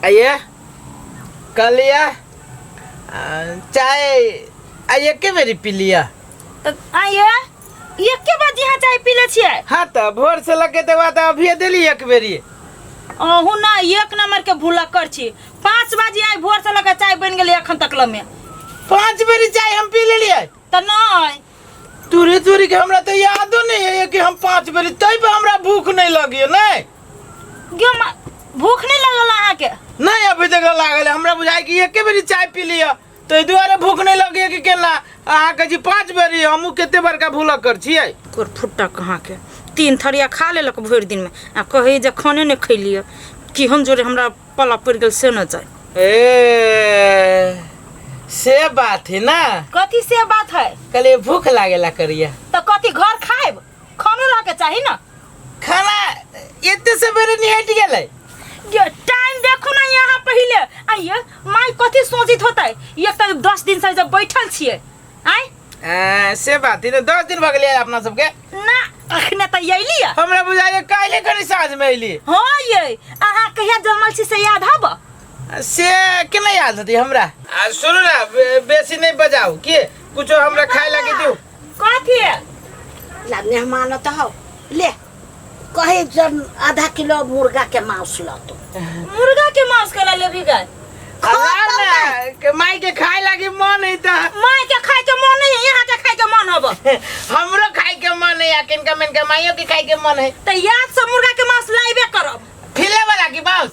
आइए कलिया चाय आइए के मेरी पी लिया तो आइए एक के बाद यहाँ चाय पी ले छिए। हाँ तो भोर से लगे तो बात अभी दिली एक बेरी अहू ना एक नंबर के भूला कर छी 5 बजे आई भोर से लगे चाय बन गेले अखन तक ल में 5 बेरी चाय हम पी ले लिए तो नहीं तुरी तुरी के हमरा तो यादो नहीं है कि हम 5 बेरी तई पे हमरा भूख नहीं लगी नहीं क्यों भूख नहीं लगल अहाँ के नहीं अभी तक लागल हमरा बुझाई कि एक बेरी चाय पी लिया तो दुआरे भूख नहीं लगी कि केना अहाँ के जी 5 बेरी हमू केते बड़का भूला कर छियै तोर फुट्टा कहाँ के 3 थरिया खा लेलक भर दिन में आ कहे जे खाने नहीं खैलिए कि हम जोरे हमरा पला पड़ गेल से न जाए ए से बात है ना कथी से बात है कले भूख लागेला करिया तो कथी घर खाएब खानो रह के चाहिए ना खाना एते से बेरे नहीं हट गेलै टाइम देखो ना यहाँ पहले आइए माई कथी सोचित होता है ये तो 10 दिन से जब बैठल छिए आई से बात है ना 10 दिन भगले अपना सबके ना अखने तो यही हमरा बुझाए काले कनी साँझ में अइली हां ये अहाँ कहिया जन्मल छी से याद हब से केना याद होती हमरा सुनो ना बेसी नहीं बजाओ के कुछो हमरा खाए लागे दियो कथी ला मेहमान तो हो ले कहे जन आधा किलो मुर्गा के मांस ला तो मुर्गा के मांस कला ले भी गए ना के माई के खाए लागे मन है त माई के खाए के मन नहीं यहाँ के खाए के मन हब हमरो खाए के मन है किनका मन के माइयो के खाए के मन है तो याद से मुर्गा के मांस लाइबे करब फिले वाला की मांस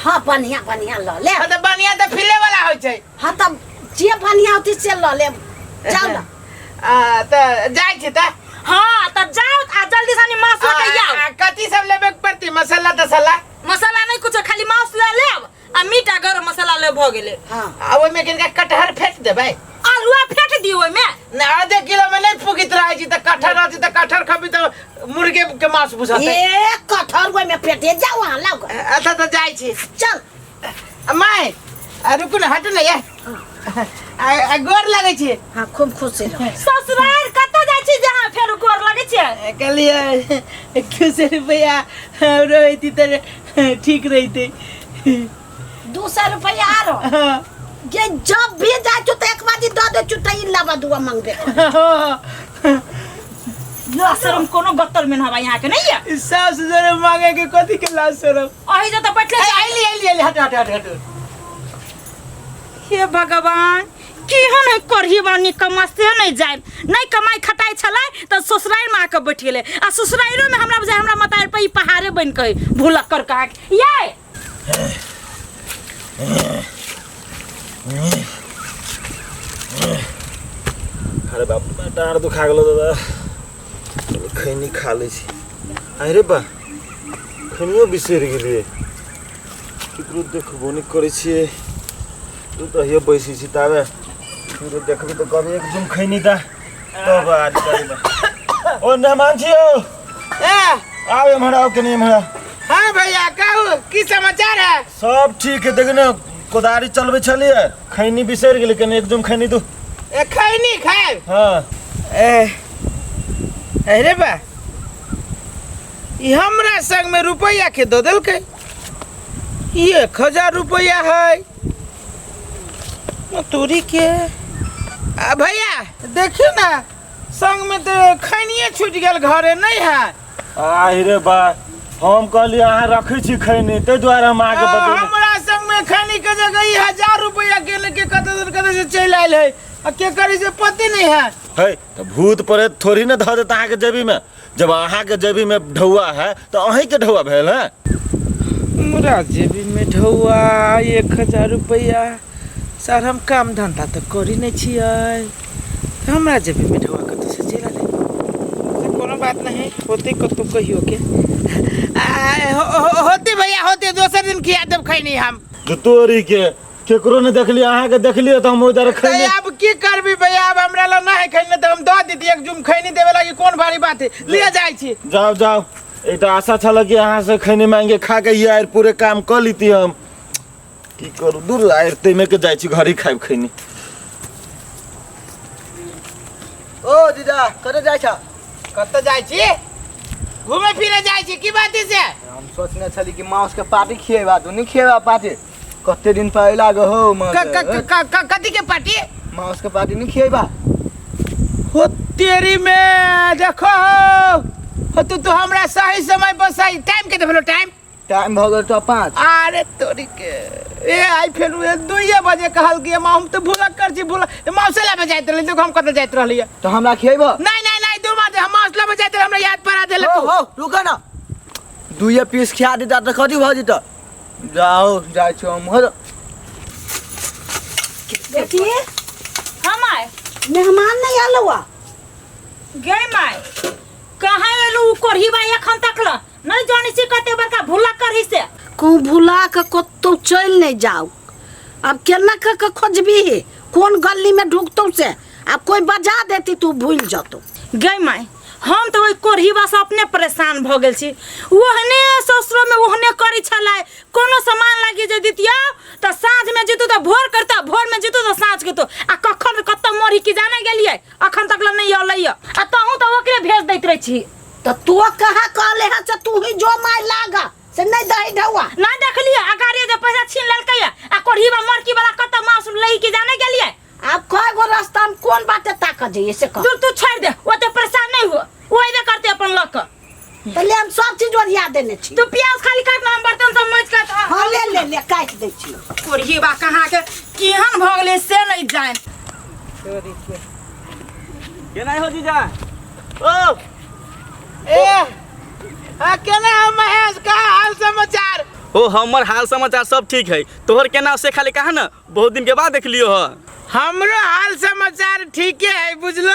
हां बढ़िया बढ़िया ल ले त बढ़िया त फिले वाला होय छै हां त जे बढ़िया होती से ल ले जाओ ना त जाय छै त हां त जाओ आ जल्दी से मांस लेके आओ कथि सब लेबे पड़ती मसाला तसाला मसाला नहीं कुछ खाली मांस ले लेब आ मीठा गरम मसाला ले भ गेले हां आ ओय में किनका कटहर फेंक देबै आलूआ फेंक दियो ओय में ना आधे किलो में नहीं पुगित रहे छी त कटहर रहती त कटहर खबी त मुर्गे के मांस बुझाते ए कटहर ओय में फेटे जाओ वहां लाओ अच्छा त जाय छी चल माय रुकु न हटु न या आ गोर लागे छी हां खूब खुश रह ससुराल कत जाय छी जहां फेर गोर लागे छी कलिया 200 रुपया रहती त ठीक रहते 200 रुपया आरो ये जब भी जाए तो एक बार दे दे चुटाई लावा दुआ मांगबे ला शरम कोनो गत्तर में हवा यहाँ के नहीं है सास जरे मांगे के कथि के ला शरम अहि ज त बैठले आइली हट हट हट हट हे भगवान केहन है करही बानी कमासे नहीं जाए नहीं कमाई खटाई छलै त ससुराल में आके बैठ गेले आ ससुरालो में हमरा बुझाय हमरा मतार पे पहाड़े बन के भूलक कर कहा ये अरे बाप डाँड दुखा गेलो दादा खैनी खा लै छी अरे बा खैनियो बिसरि गेलिए केकरो देखबो नहीं करै छियै तू तो ये बैसी छी ताबे केकरो देखबी तो कहबी एकदम खैनी दा तब आज करी ओ मेहमान छियो आओ एम्हर आओ कनी एम्हर हां भैया कहू की समाचार है सब ठीक है देखना कोदारी चलबे छलिए खैनी बिसरि गेलै कनी एकदम खैनी दू ए खैनी खाए हां अरे बा हमरा संग में रुपया के दो दल के 1000 रुपया है तोरी के भैया देखियो ना संग में तो खैनिए छूट गेल घरे नहीं है रे बा हम कहली अहाँ रखै छी खैनी ते द्वारा हम आगे बढ़े हमरा संग में खैनी के जगह 1000 रुपया के लेके कते से चल आइल है आ के करी से पते नहीं है तो भूत प्रेत थोड़ी ना ध देता अहाँ के जेबी में जब अहाँ के जेबी में ढौआ है तो अहीं के ढौआ भेल है हमरा जेबी में ढौआ 1000 रुपया सर हम काम धंधा तो करी नहीं छियै हमरा जेबी में ढौआ कत से चल आइल कोनो बात नहीं होते कतो कहियो के होते भैया होते दोसर दिन खिया देब खैनी हम तोरी के केकरो ने देखली अहाँ के देखलिए तो हम उधर खैनी अब की करबी भैया अब हमरा ला नहीं खैनी तो हम द दीदी एक जुम खैनी देवे लागी कोन भारी बात है ले जाय छी जाओ जाओ एटा आशा छल कि अहाँ से खैनी मांगे खा के ये आर पूरे काम कर लीती हम की करू दूर आर ते में के जाय छी घरी खाइब खैनी ओ दीदा करे जाय छ कत जाय छी घूमे फिरे जाय छी की बात है से हम सोचने छली कि मांस के पार्टी खिएबा तू नहीं खिएबा पार्टी कते दिन पहले लाग हो कथी के पार्टी मांस के पार्टी नहीं खिएबा हो तेरी में देखो हो तू हमरा सही समय पर सही टाइम के देबलो टाइम भ गेल तो 5 अरे तोरी के ए आई फिर 2 बजे कहल कि हम तो भूला कर छी भूला मौसला में जाइत रहली देखो हम कत जाइत रहली तो हमरा खिएबा नहीं दूर मार हम मौसला में जाइत हमरा याद पड़ा देले हो हो रुक ना 2 पीस खिया देता तो कथी भ जित जाओ जाय छो हम बेटी हम आए मेहमान नहीं आलो हुआ गए माय कहाँ एलू कोरही बा एखन तक ल नहीं जानी से कते बड़का भूला करही से को भुला के कतो चल नहीं जाओ अब केना के खोजबी कौन गली में ढुकतो से अब कोई बजा देती तू भूल जातो गए माय हम तो वही कोरही बा से अपने परेशान भ गेल छी ओहने ससुरो में ओहने करी छलाय कोनो सामान लागी जे दितिया त साँझ में जितु त भोर करता भोर में जितु त साँझ के तो आ कखन कत मोरी की जाने गेलिए अखन तक ल नहीं अलैय आ तहु त ओकरे भेज दैत रही छी तो तू कहा कहले है से तू ही जो माय लागा से नहीं दही ढौआ ना देखलिए अगाड़ी जे पैसा छीन लेलकै आ कोरही बा मरकी वाला कत मांस लई की जाने गेलिए अब कय गो रास्ता में कौन बाटे ताक जाइए से कह तू छोड़ दे ओते परेशान नहीं हो ओइबे करते अपन लक पहले हम सब चीज ओरिया देने छी तू प्याज खाली काट ना हम बर्तन सब मांज के हां ले काट दे छी कोरही बा कहां के केहन भ गेले से नहीं जान के नहीं हो जीजा ओ ए आ केना महेश का हाल समाचार ओ हमर हाल समाचार सब ठीक है तोहर केना से खाली कहा ना बहुत दिन के बाद देख लियो ह हमरो हाल समाचार ठीक है बुझलो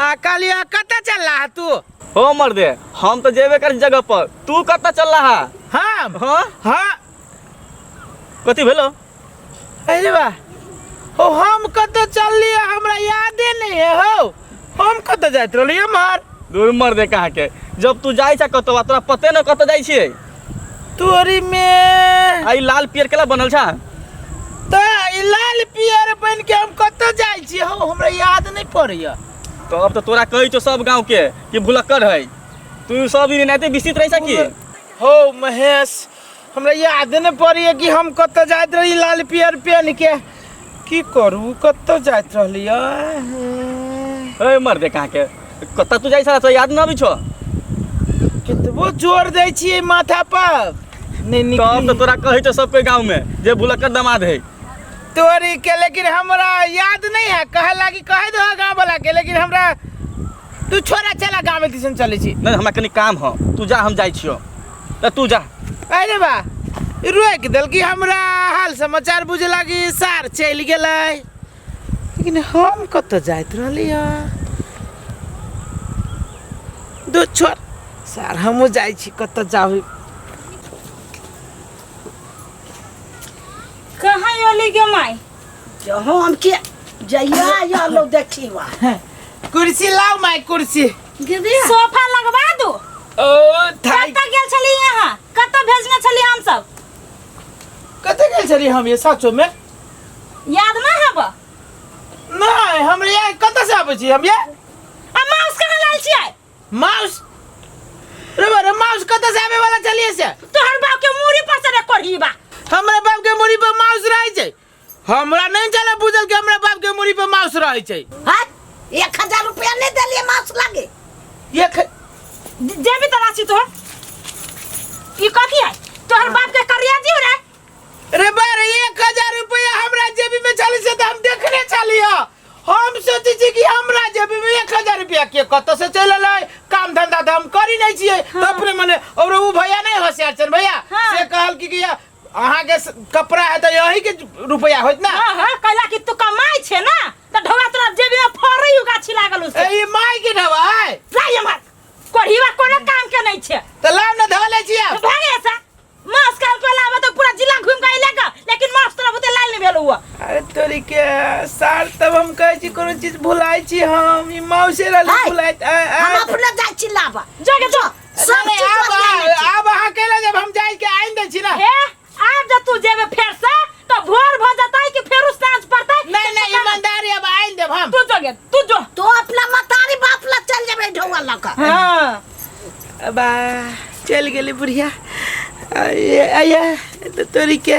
आ कालिया कत चल रहा तू हो मर्दे हम तो जेबे कर जगह पर तू कत चल रहा हां हां हां कथी भेलो अरे बा ओ हम कत चल लिया हमरा यादे नहीं है हो हम कत जाइत रहलिए मार दूर मर्दे कहा के जब तू जाई छ कतो तोरा पते न कत जाई छी तोरी में आई लाल पियर केला बनल छ तो ई लाल पियर बन के हम कत जाई छी हो हमरा याद नहीं पड़िया तो अब तो तोरा कही छो सब गांव के कि भुलक्कर है तू सब ई नाते विसित रही सकी हो महेश हमरा याद नहीं पड़िया कि हम कत जाइत रही लाल पियर पहन के की करू कत जाइत रहलिए ए मर्दे कहा के कत तू जाई छ तो याद न भी छो कितबो जोर दै छियै माथा पर नहीं तो अब तो निकली तोरा कही छो सब के गांव में जे भुलक्कर दामाद है तोरी के लेकिन हमरा याद नहीं है कहे लागी कहे दो गांव वाला के लेकिन हमरा तू छोरा चला गांव में दिसन चले छी नहीं हमरा कनी काम ह तू जा हम जाई छियो त तू जा अरे बा रोक दल की हमरा हाल समाचार बुझे लागी सार चल गेलै लेकिन हम कत जाइत रहलिए दो छोर सार हम जाई छी कत जाऊ कहां एली गे माय जो हम के जइया या लो देखी वा कुर्सी लाओ माय कुर्सी गिरी सोफा लगवा दो ओ थाई कत गेल छली यहां कत भेजने छली हम सब कत गेल छली हम ये साचो में याद ना हब नहीं हम ये कत से आबै छी हम ये आ माउस कहां लाल छियै माउस रे माउस कत से आबै वाला चलिए से तोहर बाप के मुड़ी पर से कोरही बा हमरा बाप के मुड़ी पर माउस रहै छै हमरा नहीं चले बुझल के हमरा बाप के मुड़ी पर माउस रहै छै हां 1000 रुपया नहीं देलिए माउस लागे ये जे भी तलाशी तोहर ई कथी है तोहर बाप के करिया जीव रे रे बार 1000 रुपया हमरा जेबी में चली से हम देखने चलियो हम सोची छी कि हमरा जेबी में 1000 रुपया के कत से चल ले काम धंधा तो हम करी नहीं छिए तो अपने मने और वो भैया नहीं होशियार छन भैया से कहल कि अहाँ के कपड़ा है तो यही के रुपया होत ना हां हां कहला कि तू कमाई छे ना त ढवा तोरा जेबी में फरई गाछी लागल उसे ए माई के ढवा है जाय हमर कोरहीवा कोनो काम के नहीं छे तो लाव ना धवा ले छिए भागे सा मास काल को लावे तो पूरा जिला घूम के आइलेगा लेकिन मास तोरा बते लाल नहीं भेलो हुआ अरे तोरी के साल तब हम कहै छी कोनो चीज भुलाइ छी हम ई मौसे रहल भुलाइ हम अपने जाय छी लाबा जगे जो सब चीज अब अहाँ केला जब हम जाई के आइन दै छी ना हे आज जब तू जेबे फेर से तो भोर भ जताई कि फेर सांझ पड़तै नहीं ईमानदारी अब आइन देब हम तू जगे तू जो तो अपना मतारी बाप ला चल जेबे ढौआ लका हां बा चल गेली बुढ़िया आया तो तोरी के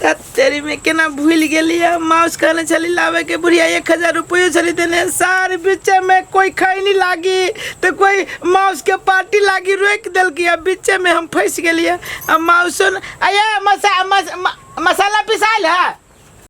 तेरी में केना भूल गेलिए माउस कहने चली लावे के बुढ़िया 1000 रुपये चली देने सार बीचे में कोई खैनी लागी तो कोई माउस के पार्टी लागी रोक दिल किया बीचे में हम फंस गेलिए। अब माउस आये मसाला पिसाइल है